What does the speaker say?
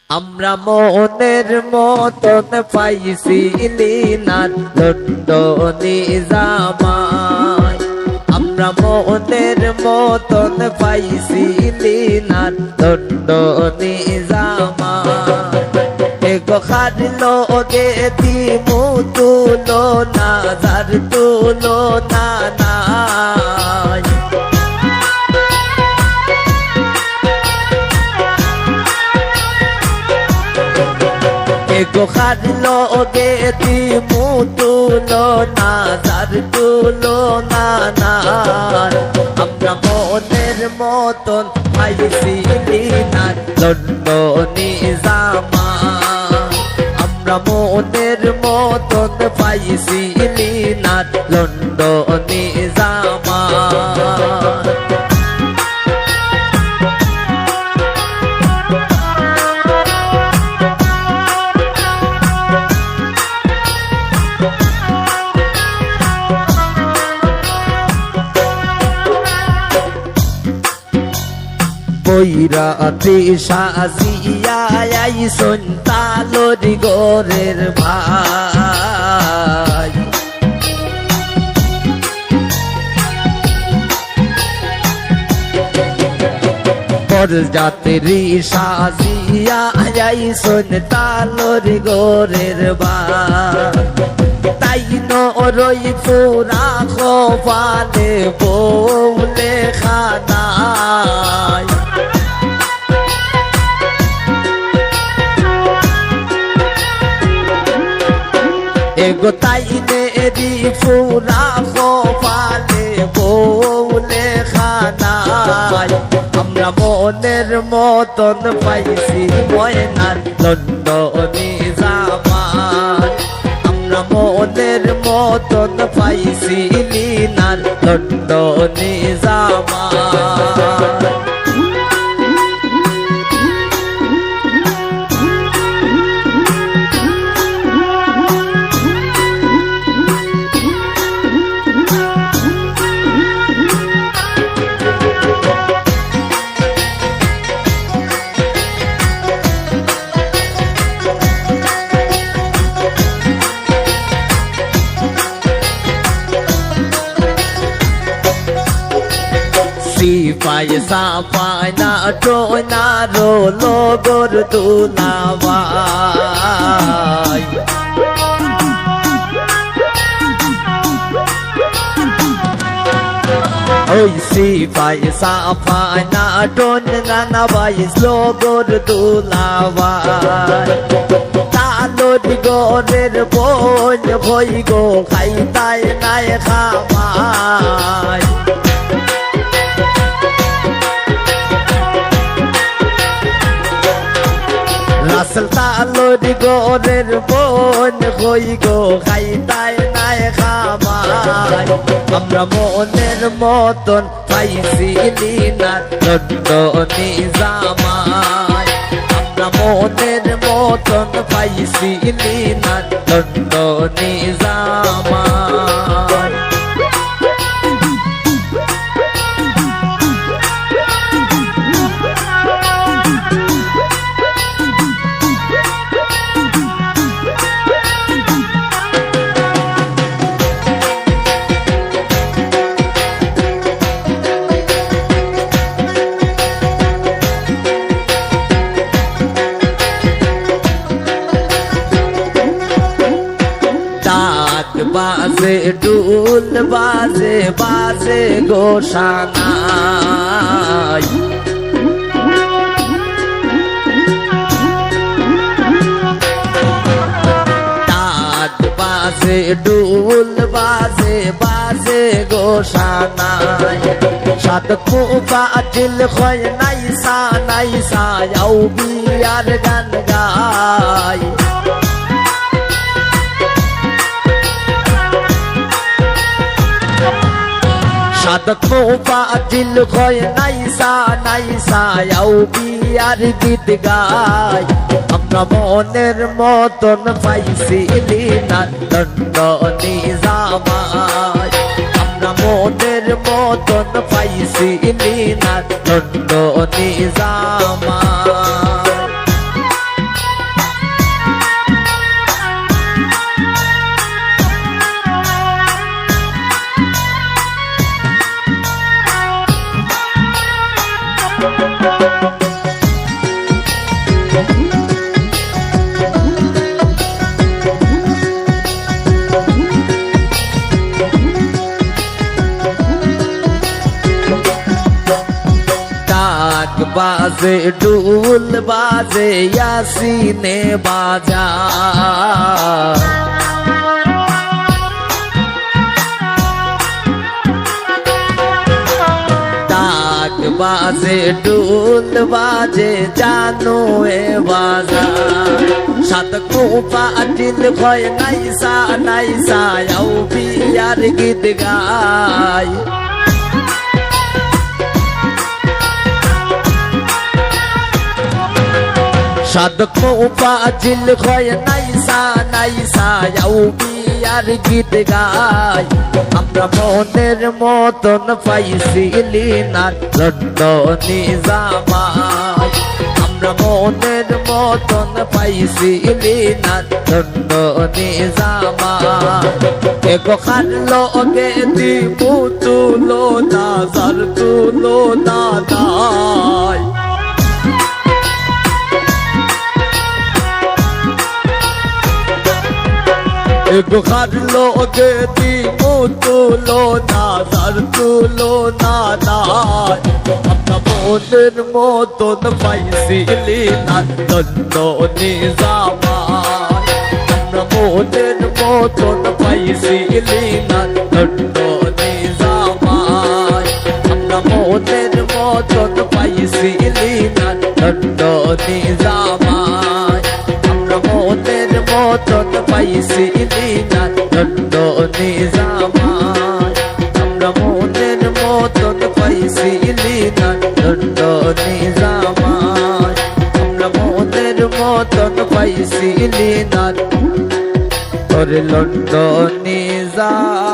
আমরা মনের মতন পাইছি লীনার দণ্ড নিজামায়। আমরা মনের মতন পাইছি লীনার দণ্ড নিজামায়। এগো খারলো গে দিমু তুলো না যার তুলো না নাই। এগো খারলো গে দিমু তুলো না যার তুলো না নাই। আমরা মনের মতন পাইছি লীনার দণ্ড নিজামায়। আমরা মনের মতন পাইছি লীনার দণ্ড নিজামায়। বৈরাতি সাজিয়া আইসন তালরি গোরের ভাই। বরযাত্রী সাজিয়া আইসন তালরি গোরের ভাই। তাই নরই পুরা খোপালে বৌলে খানায়। এগো তাই নেরি পুরা খোপালে বৌলে খানায়। আমরা মনের মতন পাইছি ময়নার দণ্ড নিজামায়। আমরা মনের মতন পাইছি লীনার দণ্ড নিজামায়। সিপাই সাপাই না টোনা রোলো গোর তুলাবাই। ওই সিপাই সাপাই না টোনা না বাইসলো গোর তুলাবাই। তালরি গোরের বোন ভই গো খাইতাই নাই খামাই। রাসেল তালরি গোরের বোন হই গো খাইতাই নাই খামাই। আমরা মনের মতন পাইছি লীনার দণ্ড নিজামায়। আমরা মনের মতন পাইছি লীনার দণ্ড নিজামায়। বাজে ডুল বাজে বাজে গোসানাই। ডাক বাজে ডুল বাজে বাজে গোসানাই। সাত কুপাটিল হয় নাইসা নাইসা আউ বিয়ার গান গাই। সাদক মোবাজিল হয় নাইসা নাইসা আউ বিয়ার গীত গায়। আমরা মনের মতন পাইছি লীনার দণ্ড নিজামায়। আমরা মনের মতন পাইছি লীনার দণ্ড নিজামায়। বাজে ডুল বাজে ইয়াসিনে বাজা বাজে ডুল বাজে জানো এ বাজা সাত কোপা দিল ভয় নাইসা নাইসা আও বিয়ার গীত গায় সাত কোপা দিল ভয় নাইসা নাইসা আও বিয়ার গীত গায় আমরা মনের মতন পাইছি লিনার লন্ডনী জামাই আমরা মনের মতন পাইছি লিনার লন্ডনী জামাই এগো খানলো গে দিমু তুলো না জার তুলো না দাই এগো খানলো গে দিমু তুলো না জার তুলো না দাই আমরা মনের মতন পাইছি লিনার লন্ডনী জামাই আমরা মনের মতন পাইছি লিনার লন্ডনী জামাই আমরা মনের মতন পাইছি লিনার লন্ডনী জামাই আমরা মনের মতন পাইছি লিনার লন্ডনী জামাই আমরা মনের মতন পাইছি লিনার লন্ডনী জামাই আমরা মনের মতন পাইছি লিনার লন্ডনী জামাই